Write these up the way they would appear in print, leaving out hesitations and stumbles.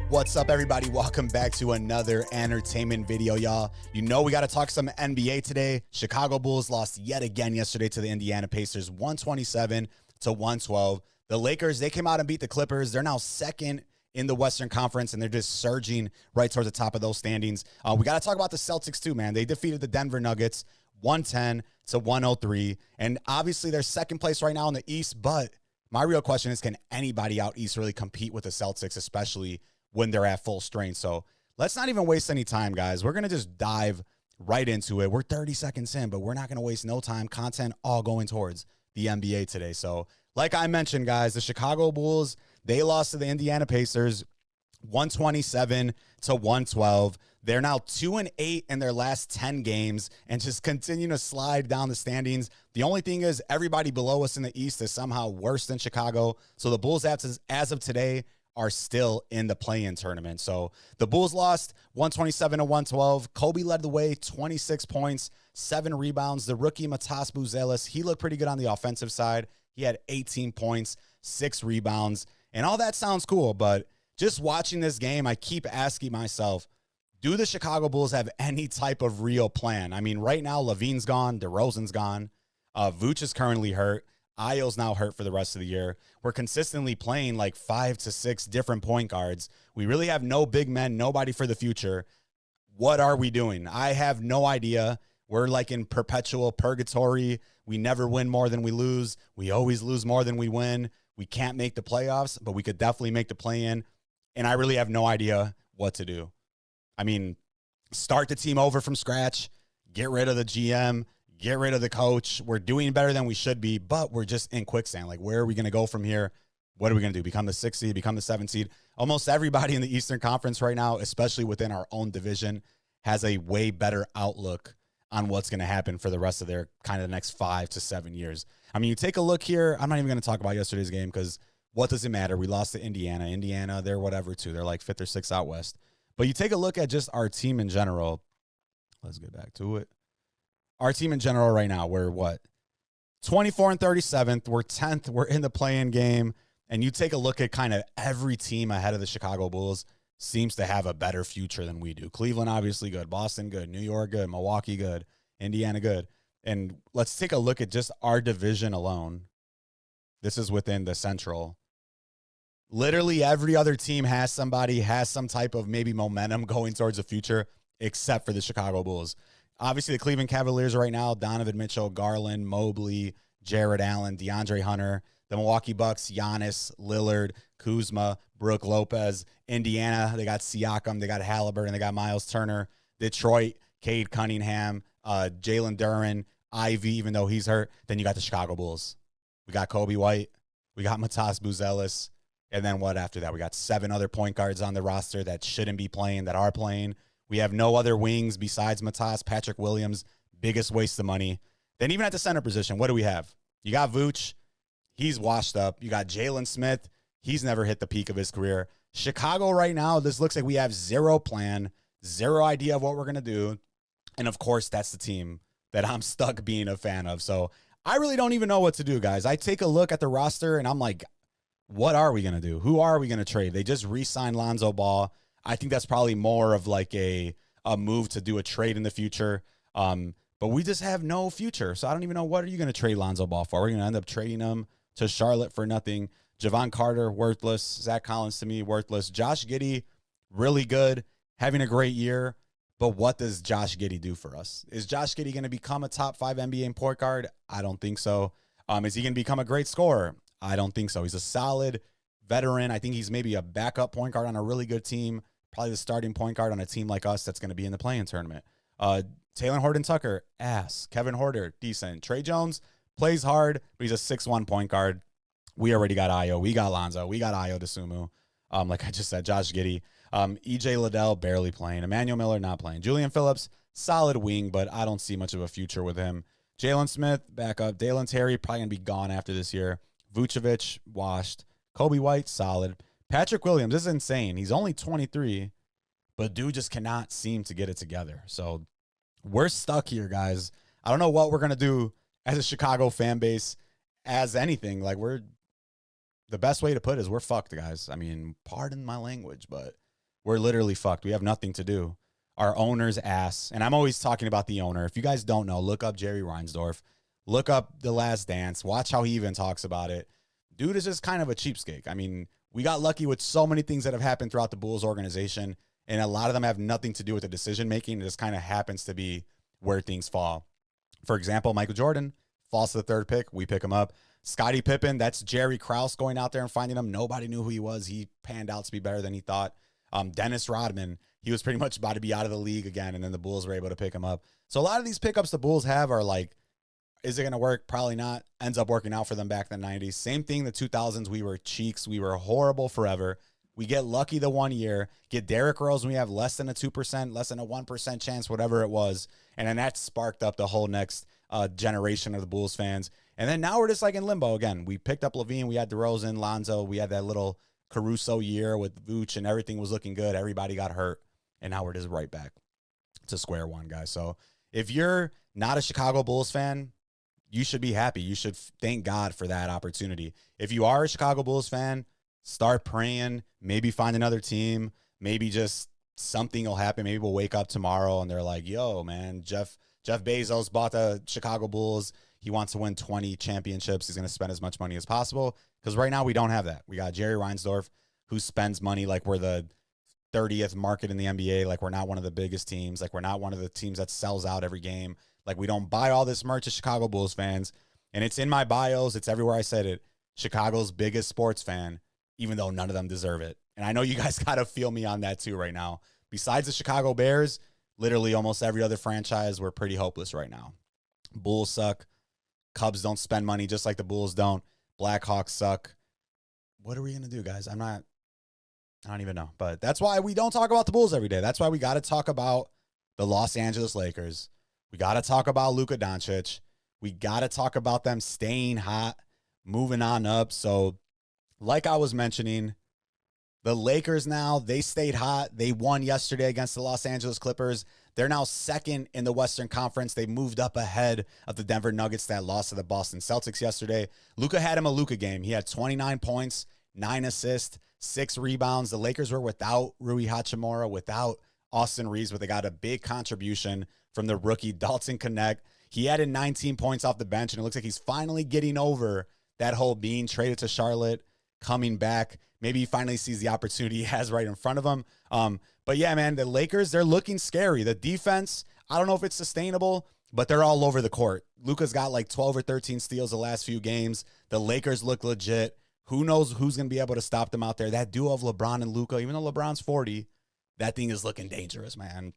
What's up, everybody? Welcome back to another entertainment video, y'all. You know we got to talk some NBA today. Chicago Bulls lost yet again yesterday to the Indiana Pacers, 127-112. The Lakers, they came out and beat the Clippers. They're now second in the Western Conference, and they're just surging right towards the top of those standings. We got to talk about the Celtics, too, man. They defeated the Denver Nuggets 110-103, and obviously they're second place right now in the East, but my real question is, can anybody out East really compete with the Celtics, especially when they're at full strength? So let's not even waste any time, guys. We're going to just dive right into it. We're 30 seconds in, but we're not going to waste no time. Content all going towards the NBA today. So like I mentioned, guys, the Chicago Bulls, they lost to the Indiana Pacers 127-112. They're now 2-8 in their last 10 games and just continue to slide down the standings. The only thing is everybody below us in the East is somehow worse than Chicago. So the Bulls, as of today, are still in the play-in tournament. So the Bulls lost 127-112. Coby led the way, 26 points, 7 rebounds. The rookie Matas Buzelis, he looked pretty good on the offensive side. He had 18 points, 6 rebounds, and all that sounds cool. But just watching this game, I keep asking myself, do the Chicago Bulls have any type of real plan? I mean, right now, Lavine's gone, DeRozan's gone, Vooch is currently hurt. Ayo's now hurt for the rest of the year. We're consistently playing like 5 to 6 different point guards. We really have no big men, nobody for the future. What are we doing? I have no idea. We're like in perpetual purgatory. We never win more than we lose. We always lose more than we win. We can't make the playoffs, but we could definitely make the play-in. And I really have no idea what to do. I mean, start the team over from scratch, get rid of the GM, get rid of the coach. We're doing better than we should be, but we're just in quicksand. Like, where are we going to go from here? What are we going to do? Become the 6th seed, become the 7th seed? Almost everybody in the Eastern Conference right now, especially within our own division, has a way better outlook on what's going to happen for the rest of their kind of the next 5 to 7 years. I mean, you take a look here. I'm not even going to talk about yesterday's game because what does it matter? We lost to Indiana. Indiana, they're whatever, too. They're like 5th or 6th out west. But you take a look at just our team in general. Let's get back to it. Our team in general right now, we're what? 24 and 37th. We're 10th. We're in the play-in game. And you take a look at kind of every team ahead of the Chicago Bulls seems to have a better future than we do. Cleveland, obviously good. Boston, good. New York, good. Milwaukee, good. Indiana, good. And let's take a look at just our division alone. This is within the Central. Literally every other team has somebody, has some type of maybe momentum going towards the future, except for the Chicago Bulls. Obviously, the Cleveland Cavaliers right now, Donovan Mitchell, Garland, Mobley, Jared Allen, DeAndre Hunter. The Milwaukee Bucks, Giannis, Lillard, Kuzma, Brook Lopez. Indiana, they got Siakam, they got Halliburton, they got Miles Turner. Detroit, Cade Cunningham, Jalen Duren, Ivy, even though he's hurt. Then you got the Chicago Bulls. We got Coby White. We got Matas Buzelis. And then what after that? We got 7 other point guards on the roster that shouldn't be playing, that are playing. We have no other wings besides Matas. Patrick Williams, biggest waste of money. Then even at the center position, what do we have? You got Vooch. He's washed up. You got Jalen Smith. He's never hit the peak of his career. Chicago right now, this looks like we have zero plan, zero idea of what we're going to do. And, of course, that's the team that I'm stuck being a fan of. So I really don't even know what to do, guys. I take a look at the roster, and I'm like, what are we going to do? Who are we going to trade? They just re-signed Lonzo Ball. I think that's probably more of like a move to do a trade in the future. But we just have no future. So I don't even know, what are you going to trade Lonzo Ball for? We're going to end up trading him to Charlotte for nothing. Javon Carter, worthless. Zach Collins, to me, worthless. Josh Giddey, really good, having a great year. But what does Josh Giddey do for us? Is Josh Giddey going to become a top 5 NBA point guard? I don't think so. Is he going to become a great scorer? I don't think so. He's a solid veteran. I think he's maybe a backup point guard on a really good team, probably the starting point guard on a team like us that's going to be in the play-in tournament. Taylor Horton-Tucker, ass. Kevin Huerter, decent. Trey Jones plays hard, but he's a 6'1" point guard. We already got Ayo. We got Lonzo. We got Ayo DeSumo. Like I just said, Josh Giddey. EJ Liddell, barely playing. Emmanuel Miller, not playing. Julian Phillips, solid wing, but I don't see much of a future with him. Jalen Smith, back up. Dalen Terry, probably going to be gone after this year. Vucevic, washed. Coby White, solid. Patrick Williams, this is insane. He's only 23, but dude just cannot seem to get it together. So we're stuck here, guys. I don't know what we're going to do as a Chicago fan base, as anything. Like, the best way to put it is we're fucked, guys. I mean, pardon my language, but we're literally fucked. We have nothing to do. Our owner's ass, and I'm always talking about the owner. If you guys don't know, look up Jerry Reinsdorf. Look up The Last Dance. Watch how he even talks about it. Dude is just kind of a cheapskate. I mean, we got lucky with so many things that have happened throughout the Bulls organization, and a lot of them have nothing to do with the decision making. It just kind of happens to be where things fall. For example, Michael Jordan falls to the third pick. We pick him up. Scottie Pippen, that's Jerry Krause going out there and finding him. Nobody knew who he was. He panned out to be better than he thought. Dennis Rodman, he was pretty much about to be out of the league again, and then the Bulls were able to pick him up. So a lot of these pickups the Bulls have are like, is it going to work? Probably not. Ends up working out for them back in the 90s. Same thing, the 2000s, we were cheeks. We were horrible forever. We get lucky the 1 year, get Derrick Rose when we have less than a 2%, less than a 1% chance, whatever it was. And then that sparked up the whole next generation of the Bulls fans. And then now we're just like in limbo again. We picked up Lavine. We had DeRozan, Lonzo. We had that little Caruso year with Vooch, and everything was looking good. Everybody got hurt. And now we're just right back to square one, guys. So if you're not a Chicago Bulls fan, you should be happy. You should thank God for that opportunity. If you are a Chicago Bulls fan, start praying, maybe find another team, maybe just something will happen. Maybe we'll wake up tomorrow and they're like, yo, man, Jeff Bezos bought the Chicago Bulls. He wants to win 20 championships. He's going to spend as much money as possible, because right now we don't have that. We got Jerry Reinsdorf, who spends money like we're the 30th market in the NBA, like we're not one of the biggest teams, like we're not one of the teams that sells out every game. Like we don't buy all this merch as Chicago Bulls fans. And it's in my bios. It's everywhere I said it. Chicago's biggest sports fan, even though none of them deserve it. And I know you guys got to feel me on that too right now. Besides the Chicago Bears, literally almost every other franchise, we're pretty hopeless right now. Bulls suck. Cubs don't spend money just like the Bulls don't. Blackhawks suck. What are we going to do, guys? I don't even know. But that's why we don't talk about the Bulls every day. That's why we got to talk about the Los Angeles Lakers. We got to talk about Luka Doncic. We got to talk about them staying hot, moving on up. So like I was mentioning, the Lakers now, they stayed hot. They won yesterday against the Los Angeles Clippers. They're now second in the Western Conference. They moved up ahead of the Denver Nuggets that lost to the Boston Celtics yesterday. Luka had him a Luka game. He had 29 points, 9 assists, 6 rebounds. The Lakers were without Rui Hachimura, without Austin Reaves, but they got a big contribution from the rookie Dalton Knecht. He added 19 points off the bench, and it looks like he's finally getting over that whole being traded to Charlotte, coming back. Maybe he finally sees the opportunity he has right in front of him. But yeah, man, the Lakers, they're looking scary. The defense, I don't know if it's sustainable, but they're all over the court. Luka's got like 12 or 13 steals the last few games. The Lakers look legit. Who knows who's going to be able to stop them out there? That duo of LeBron and Luka, even though LeBron's 40, that thing is looking dangerous, man.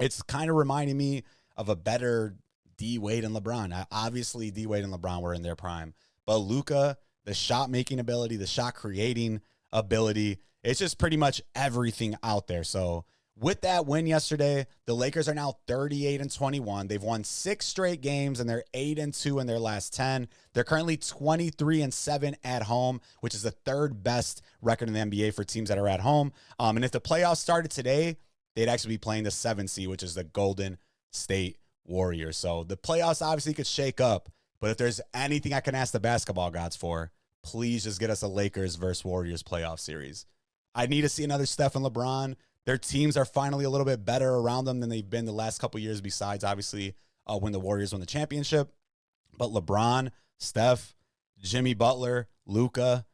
It's kind of reminding me of a better D Wade and LeBron. Obviously, D Wade and LeBron were in their prime. But Luka, the shot-making ability, the shot-creating ability, it's just pretty much everything out there. So with that win yesterday, the Lakers are now 38-21. They've won 6 straight games, and they're 8-2 in their last 10. They're currently 23-7 at home, which is the 3rd best record in the NBA for teams that are at home. And if the playoffs started today, they'd actually be playing the 7th seed, which is the Golden State Warriors. So the playoffs obviously could shake up, but if there's anything I can ask the basketball gods for, please just get us a Lakers versus Warriors playoff series. I need to see another Steph and LeBron. Their teams are finally a little bit better around them than they've been the last couple years, besides obviously when the Warriors won the championship. But LeBron, Steph, Jimmy Butler, Luka,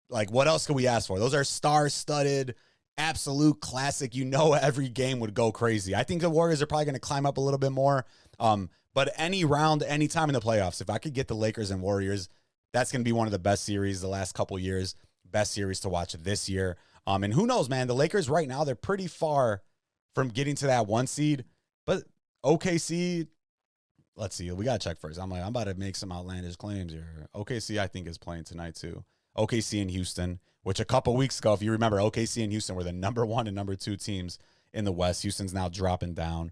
like what else could we ask for? Those are star-studded, absolute classic. You know every game would go crazy. I think the Warriors are probably going to climb up a little bit more. But any round, any time in the playoffs, if I could get the Lakers and Warriors, that's going to be one of the best series the last couple years, best series to watch this year. And who knows, man, the Lakers right now, they're pretty far from getting to that 1 seed. But OKC, let's see, we got to check first. I'm about to make some outlandish claims here. OKC, I think, is playing tonight too. OKC and Houston, which a couple weeks ago, if you remember, OKC and Houston were the number 1 and number 2 teams in the West. Houston's now dropping down.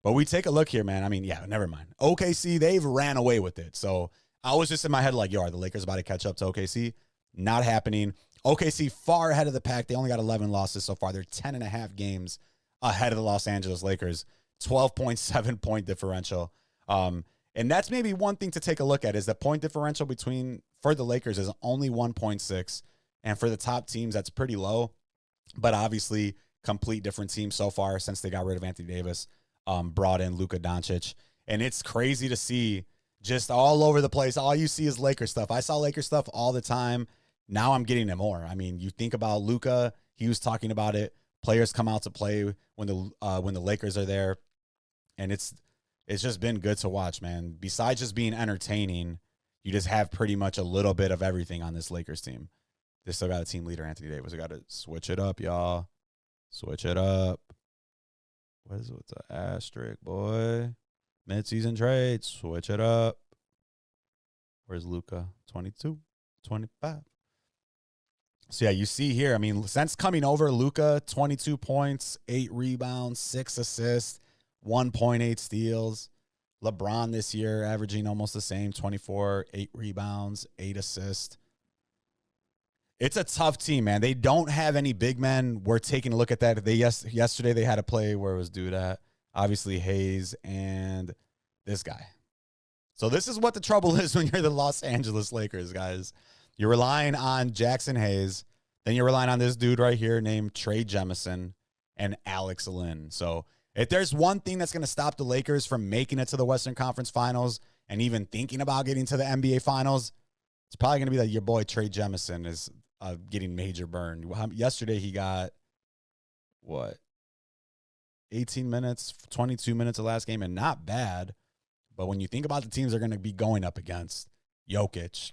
But we take a look here, man. I mean, yeah, never mind. OKC, they've ran away with it. So I was just in my head like, yo, are the Lakers about to catch up to OKC? Not happening. OKC far ahead of the pack. They only got 11 losses so far. They're 10.5 games ahead of the Los Angeles Lakers. 12.7 point differential. And that's maybe one thing to take a look at is the point differential for the Lakers is only 1.6. And for the top teams, that's pretty low. But obviously, complete different team so far since they got rid of Anthony Davis, brought in Luka Doncic. And it's crazy to see just all over the place. All you see is Lakers stuff. I saw Lakers stuff all the time. Now I'm getting it more. I mean, you think about Luka, he was talking about it. Players come out to play when the Lakers are there. And it's just been good to watch, man. Besides just being entertaining, you just have pretty much a little bit of everything on this Lakers team. They still got a team leader, Anthony Davis. We got to switch it up, y'all. Switch it up. What is it with the asterisk, boy? Mid-season trade. Switch it up. Where's Luka? 22, 25. So, yeah, you see here, I mean, since coming over, Luka, 22 points, 8 rebounds, 6 assists, 1.8 steals. LeBron this year averaging almost the same, 24, 8 rebounds, 8 assists. It's a tough team, man. They don't have any big men. We're taking a look at that. Yesterday they had a play where it was dude at, obviously Hayes and this guy. So this is what the trouble is when you're the Los Angeles Lakers, guys. You're relying on Jackson Hayes. Then you're relying on this dude right here named Trey Jemison and Alex Lynn. So if there's one thing that's going to stop the Lakers from making it to the Western Conference Finals and even thinking about getting to the NBA Finals, it's probably going to be that your boy Trey Jemison is getting major burn. Yesterday he got, 18 minutes, 22 minutes of last game, and not bad. But when you think about the teams they're going to be going up against, Jokic,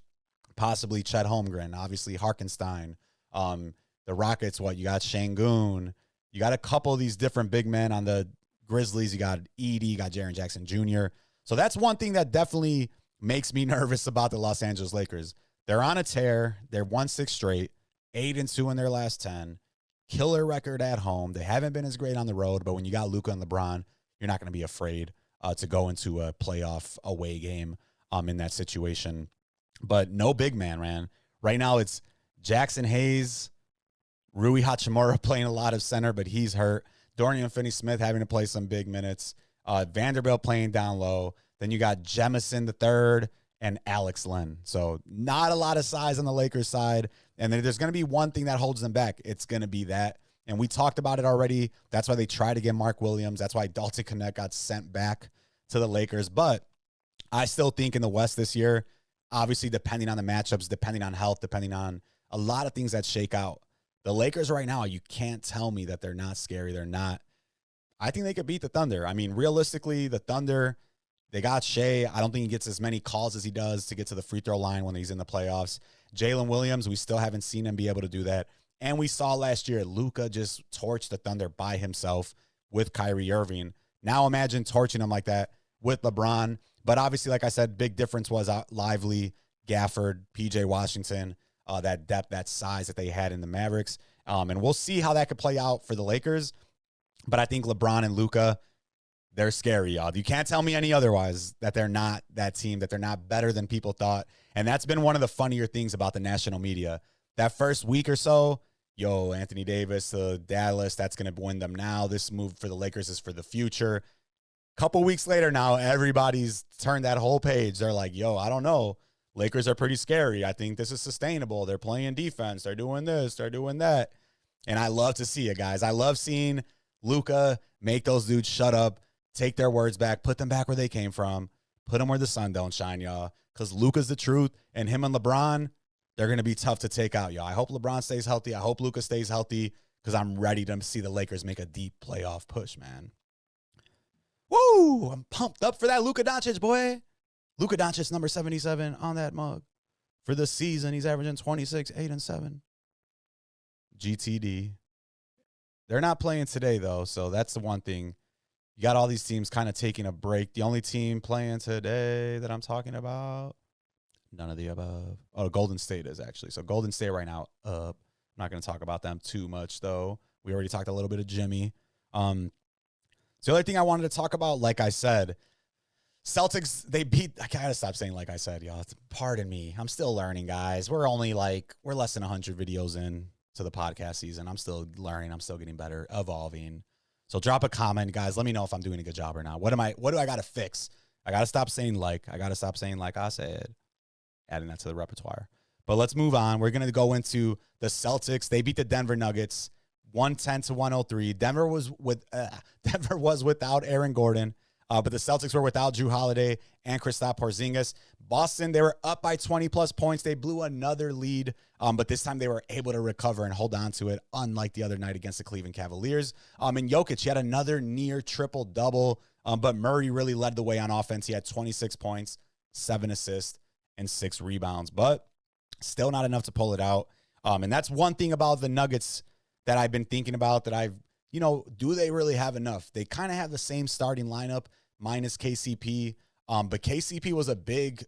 possibly Chet Holmgren, obviously Hartenstein, the Rockets, you got Şengün. You got a couple of these different big men on the Grizzlies. You got Edey, you got Jaren Jackson Jr. So that's one thing that definitely makes me nervous about the Los Angeles Lakers. They're on a tear. They're 1-6 straight, 8-2 in their last 10. Killer record at home. They haven't been as great on the road, but when you got Luka and LeBron, you're not going to be afraid to go into a playoff away game in that situation. But no big man. Right now it's Jackson Hayes, Rui Hachimura playing a lot of center, but he's hurt. Dorian Finney-Smith having to play some big minutes. Vanderbilt playing down low. Then you got Jemison the third and Alex Lynn. So not a lot of size on the Lakers side. And then there's going to be one thing that holds them back. It's going to be that. And we talked about it already. That's why they tried to get Mark Williams. That's why Dalton Knecht got sent back to the Lakers. But I still think in the West this year, obviously depending on the matchups, depending on health, depending on a lot of things that shake out, the Lakers right now, you can't tell me that they're not scary. They're not. I think they could beat the Thunder. I mean, realistically, the Thunder, they got Shea. I don't think he gets as many calls as he does to get to the free throw line when he's in the playoffs. Jalen Williams, we still haven't seen him be able to do that. And we saw last year, Luka just torched the Thunder by himself with Kyrie Irving. Now imagine torching him like that with LeBron. But obviously, like I said, big difference was Lively, Gafford, PJ Washington, that depth, that size that they had in the Mavericks. And we'll see how that could play out for the Lakers. But I think LeBron and Luka, they're scary, y'all. You can't tell me any otherwise that they're not that team, that they're not better than people thought. And that's been one of the funnier things about the national media. That first week or so, Anthony Davis, Dallas, that's going to win them now. This move for the Lakers is for the future. Couple weeks later now, everybody's turned that whole page. They're like, I don't know. Lakers are pretty scary. I think this is sustainable. They're playing defense. They're doing this. They're doing that. And I love to see it, guys. I love seeing Luka make those dudes shut up, take their words back, put them back where they came from, put them where the sun don't shine, y'all. Because Luka's the truth, and him and LeBron, they're going to be tough to take out, y'all. I hope LeBron stays healthy. I hope Luka stays healthy because I'm ready to see the Lakers make a deep playoff push, man. Woo! I'm pumped up for that Luka Doncic, boy. Luka Doncic, number 77 on that mug. For the season, he's averaging 26, 8, and 7. GTD. They're not playing today, though, so that's the one thing. You got all these teams kind of taking a break. The only team playing today that I'm talking about, none of the above. Oh, Golden State is actually. So Golden State right now up. I'm not going to talk about them too much, though. We already talked a little bit of Jimmy. So the other thing I wanted to talk about, like I said, Celtics, they beat, I got to stop saying like I said, y'all. Pardon me. I'm still learning, guys. We're less than 100 videos in to the podcast season. I'm still learning. I'm still getting better, evolving. So drop a comment, guys. Let me know if I'm doing a good job or not. What do I got to fix? I got to stop saying like. I got to stop saying like I said. Adding that to the repertoire. But let's move on. We're going to go into the Celtics. They beat the Denver Nuggets 110 to 103. Denver was without Aaron Gordon, but the Celtics were without Jrue Holiday and Kristaps Porzingis. Boston, they were up by 20-plus points. They blew another lead, but this time they were able to recover and hold on to it, unlike the other night against the Cleveland Cavaliers. And Jokic, he had another near triple-double, but Murray really led the way on offense. He had 26 points, 7 assists, and 6 rebounds, but still not enough to pull it out. And that's one thing about the Nuggets that I've been thinking about, that I've, do they really have enough? They kind of have the same starting lineup minus KCP. But KCP was a big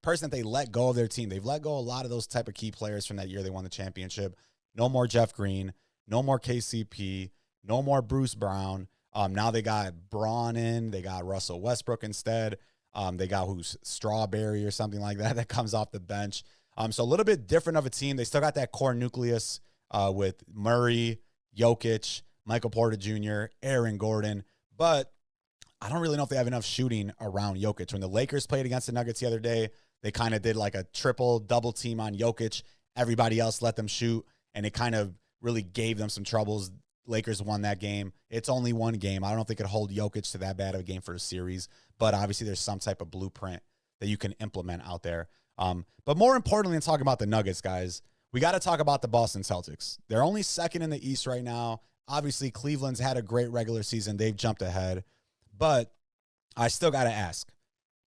person that they let go of their team. They've let go a lot of those type of key players from that year they won the championship. No more Jeff Green, no more KCP, no more Bruce Brown. Now they got Braun in, they got Russell Westbrook instead. They got Strawberry or something like that comes off the bench. So a little bit different of a team. They still got that core nucleus with Murray, Jokic, Michael Porter Jr., Aaron Gordon, but I don't really know if they have enough shooting around Jokic. When the Lakers played against the Nuggets the other day, they kind of did like a triple-double team on Jokic. Everybody else let them shoot, and it kind of really gave them some troubles. Lakers won that game. It's only one game. I don't know if they could hold Jokic to that bad of a game for a series, but obviously there's some type of blueprint that you can implement out there. But more importantly than talking about the Nuggets, guys, we got to talk about the Boston Celtics. They're only second in the East right now. Obviously, Cleveland's had a great regular season. They've jumped ahead. But I still got to ask,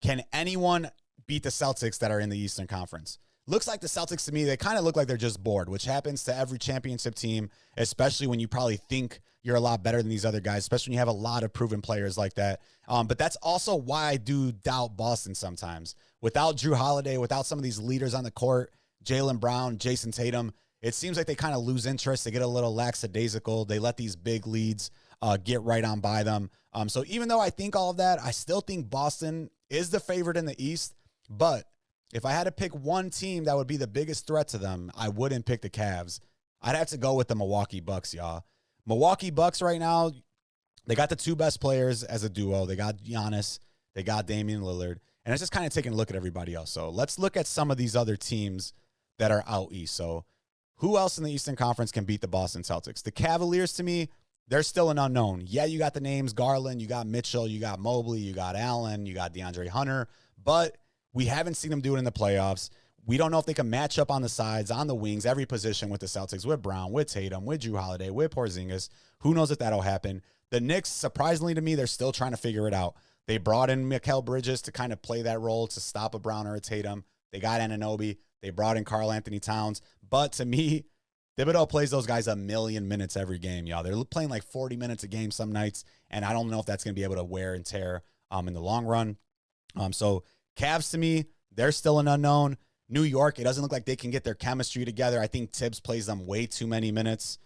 can anyone beat the Celtics that are in the Eastern Conference? Looks like the Celtics to me, they kind of look like they're just bored, which happens to every championship team, especially when you probably think you're a lot better than these other guys, especially when you have a lot of proven players like that. But that's also why I do doubt Boston sometimes. Without Jrue Holiday, without some of these leaders on the court, Jaylen Brown, Jason Tatum, it seems like they kind of lose interest. They get a little lackadaisical. They let these big leads get right on by them. So even though I think all of that, I still think Boston is the favorite in the East. But if I had to pick one team that would be the biggest threat to them, I wouldn't pick the Cavs. I'd have to go with the Milwaukee Bucks, y'all. Milwaukee Bucks right now, they got the two best players as a duo. They got Giannis. They got Damian Lillard. And it's just kind of taking a look at everybody else. So let's look at some of these other teams that are out East. So who else in the Eastern Conference can beat the Boston Celtics? The Cavaliers, to me, they're still an unknown. Yeah, you got the names Garland, you got Mitchell, you got Mobley, you got Allen, you got DeAndre Hunter, but we haven't seen them do it in the playoffs. We don't know if they can match up on the sides, on the wings, every position with the Celtics, with Brown, with Tatum, with Jrue Holiday, with Porzingis. Who knows if that'll happen? The Knicks, surprisingly to me, they're still trying to figure it out. They brought in Mikal Bridges to kind of play that role to stop a Brown or a Tatum. They got Anunoby. They brought in Karl Anthony Towns. But to me, Thibodeau plays those guys a million minutes every game, y'all. They're playing like 40 minutes a game some nights, and I don't know if that's going to be able to wear and tear in the long run. So Cavs, to me, they're still an unknown. New York, it doesn't look like they can get their chemistry together. I think Tibbs plays them way too many minutes.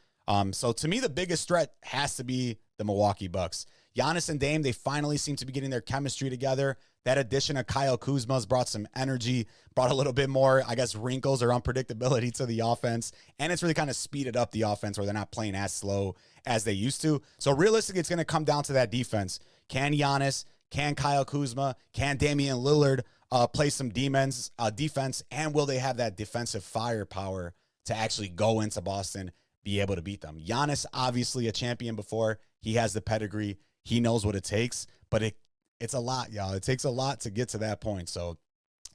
So to me, the biggest threat has to be the Milwaukee Bucks. Giannis and Dame, they finally seem to be getting their chemistry together. That addition of Kyle Kuzma's brought some energy, brought a little bit more, I guess, wrinkles or unpredictability to the offense. And it's really kind of speeded up the offense where they're not playing as slow as they used to. So realistically, it's going to come down to that defense. Can Giannis, can Kyle Kuzma, can Damian Lillard play some defense, and will they have that defensive firepower to actually go into Boston, be able to beat them? Giannis, obviously a champion before. He has the pedigree. He knows what it takes, but it's a lot, y'all. It takes a lot to get to that point. So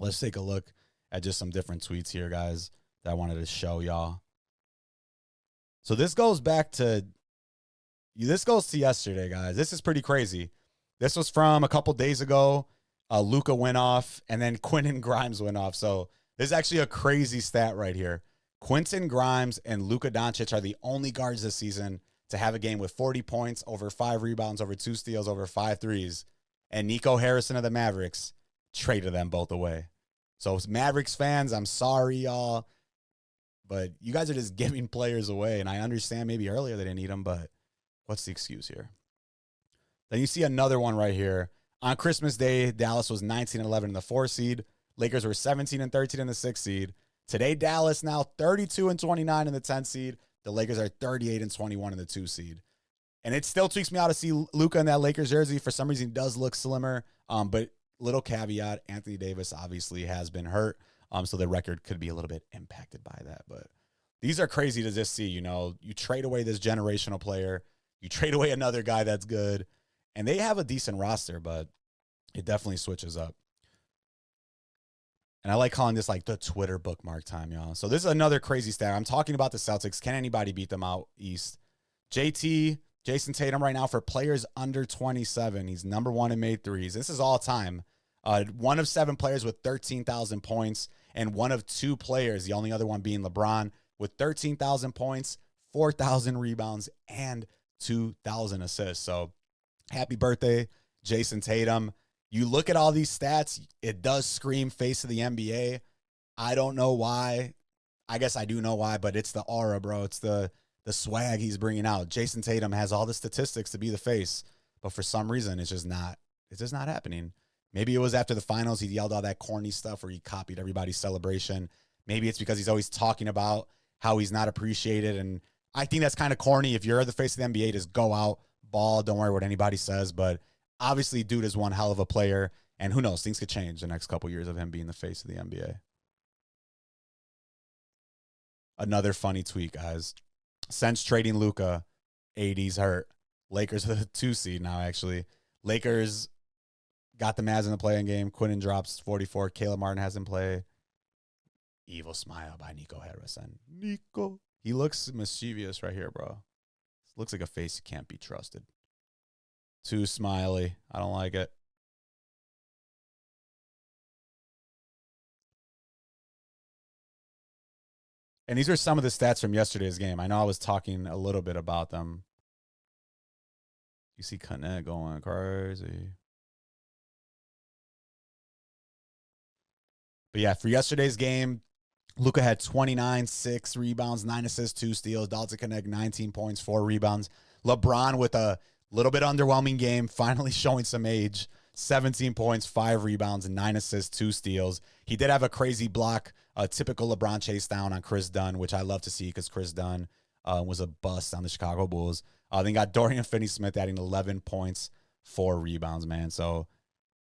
let's take a look at just some different tweets here, guys, that I wanted to show y'all. So this goes to yesterday, guys. This is pretty crazy. This was from a couple days ago. Luka went off, and then Quentin Grimes went off. So this is actually a crazy stat right here. Quentin Grimes and Luka Doncic are the only guards this season to have a game with 40 points, over 5 rebounds, over 2 steals, over 5 threes. And Nico Harrison of the Mavericks traded them both away. So Mavericks fans, I'm sorry, y'all, but you guys are just giving players away. And I understand maybe earlier they didn't need them, but what's the excuse here? Then you see another one right here. On Christmas Day, Dallas was 19-11 in the 4 seed. Lakers were 17-13 in the 6 seed. Today, Dallas now 32-29 in the 10 seed. The Lakers are 38-21 in the 2 seed. And it still tweaks me out to see Luka in that Lakers jersey. For some reason, he does look slimmer. But little caveat, Anthony Davis obviously has been hurt. So the record could be a little bit impacted by that. But these are crazy to just see. You know, you trade away this generational player, you trade away another guy that's good, and they have a decent roster, but it definitely switches up. And I like calling this like the Twitter bookmark time, y'all. So this is another crazy stat. I'm talking about the Celtics. Can anybody beat them out east? JT, Jason Tatum right now for players under 27. He's number 1 in made threes. This is all time. 1 of 7 players with 13,000 points, and 1 of 2 players, the only other one being LeBron, with 13,000 points, 4,000 rebounds, and 2,000 assists. So happy birthday, Jason Tatum. You look at all these stats, it does scream face of the NBA. I don't know why. I guess I do know why, but it's the aura, bro. It's the swag he's bringing out. Jason Tatum has all the statistics to be the face, but for some reason, it's just not happening. Maybe it was after the finals, he yelled all that corny stuff where he copied everybody's celebration. Maybe it's because he's always talking about how he's not appreciated, and I think that's kind of corny. If you're the face of the NBA, just go out, ball, don't worry what anybody says, but obviously, dude is one hell of a player, and who knows, things could change the next couple years of him being the face of the NBA. Another funny tweet, guys. Since trading Luka, AD's hurt. Lakers are the 2 seed now, actually. Lakers got the Mavs in the play-in game. Quinnen drops 44. Caleb Martin has him play. Evil smile by Nico Harrison. Nico. He looks mischievous right here, bro. Looks like a face you can't be trusted. Too smiley. I don't like it. And these are some of the stats from yesterday's game. I know I was talking a little bit about them. You see Knecht going crazy. But yeah, for yesterday's game, Luka had 29, 6 rebounds, 9 assists, 2 steals. Dalton Knecht, 19 points, 4 rebounds. LeBron with a little bit underwhelming game, finally showing some age. 17 points, 5 rebounds, and 9 assists, 2 steals. He did have a crazy block, a typical LeBron chase down on Chris Dunn, which I love to see because Chris Dunn was a bust on the Chicago Bulls. Then got Dorian Finney-Smith adding 11 points, 4 rebounds, man. So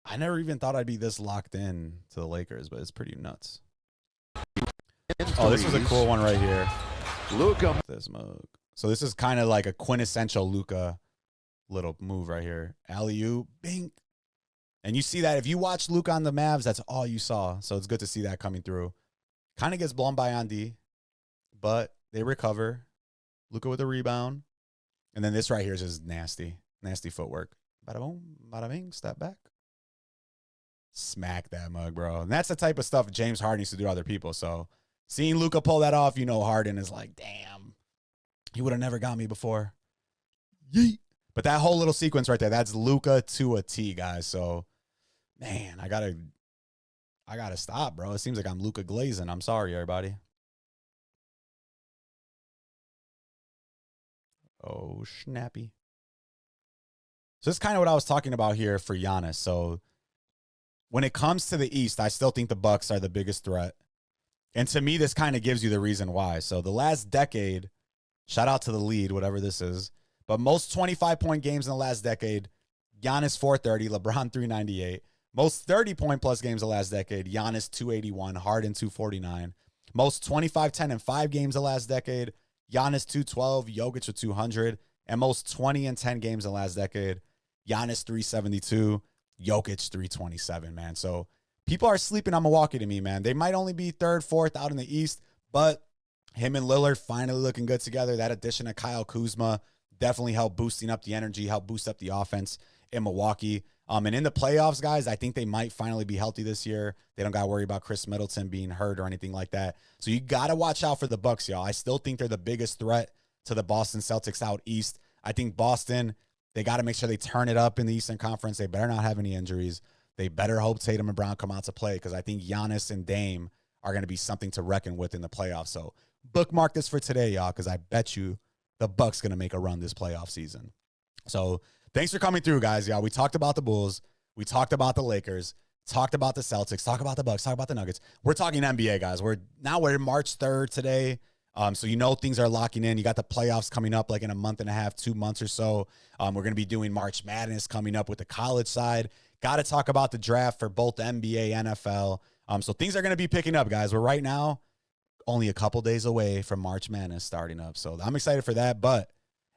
I never even thought I'd be this locked in to the Lakers, but it's pretty nuts. Oh, this was a cool one right here. Luka. This mug. So this is kind of like a quintessential Luka little move right here. Alley-oop, bing. And you see that if you watch Luka on the Mavs, that's all you saw. So it's good to see that coming through. Kind of gets blown by Andy, but they recover. Luka with a rebound. And then this right here is just nasty. Nasty footwork. Bada boom, bada bing, step back. Smack that mug, bro. And that's the type of stuff James Harden used to do to other people. So seeing Luka pull that off, you know Harden is like, damn, he would have never got me before. Yeet. But that whole little sequence right there, that's Luka to a T, guys. So, man, I gotta stop, bro. It seems like I'm Luka glazing. I'm sorry, everybody. Oh, snappy. So this is kind of what I was talking about here for Giannis. So when it comes to the East, I still think the Bucks are the biggest threat. And to me, this kind of gives you the reason why. So the last decade, shout out to the lead, whatever this is, but most 25-point games in the last decade, Giannis 430, LeBron 398. Most 30-point-plus games the last decade, Giannis 281, Harden 249. Most 25, 10, and 5 games the last decade, Giannis 212, Jokic with 200. And most 20 and 10 games the last decade, Giannis 372, Jokic 327, man. So people are sleeping on Milwaukee to me, man. They might only be third, fourth out in the East, but him and Lillard finally looking good together. That addition of Kyle Kuzma definitely helped boosting up the energy, helped boost up the offense in Milwaukee. And in the playoffs, guys, I think they might finally be healthy this year. They don't got to worry about Chris Middleton being hurt or anything like that. So you got to watch out for the Bucks, y'all. I still think they're the biggest threat to the Boston Celtics out East. I think Boston, they got to make sure they turn it up in the Eastern Conference. They better not have any injuries. They better hope Tatum and Brown come out to play because I think Giannis and Dame are going to be something to reckon with in the playoffs. So bookmark this for today, y'all, because I bet you the Bucks going to make a run this playoff season. So thanks for coming through, guys, y'all. We talked about the Bulls. We talked about the Lakers. Talked about the Celtics. Talk about the Bucks. Talk about the Nuggets. We're talking NBA, guys. We're March 3rd today. So you know things are locking in. You got the playoffs coming up like in a month and a half, 2 months or so. We're going to be doing March Madness coming up with the college side. Got to talk about the draft for both NBA, NFL. So things are going to be picking up, guys. We're right now only a couple days away from March Madness starting up. So I'm excited for that, but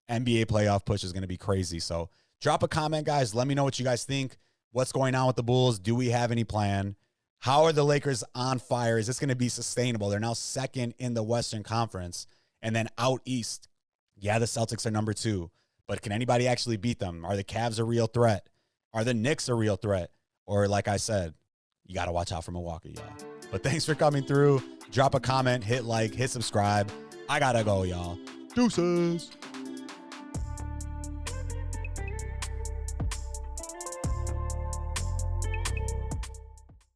NBA playoff push is going to be crazy. So drop a comment, guys. Let me know what you guys think. What's going on with the Bulls? Do we have any plan? How are the Lakers on fire? Is this going to be sustainable? They're now second in the Western Conference. And then out east, yeah, the Celtics are number 2. But can anybody actually beat them? Are the Cavs a real threat? Are the Knicks a real threat? Or like I said, you got to watch out for Milwaukee, y'all. But thanks for coming through. Drop a comment, hit like, hit subscribe. I got to go, y'all. Deuces.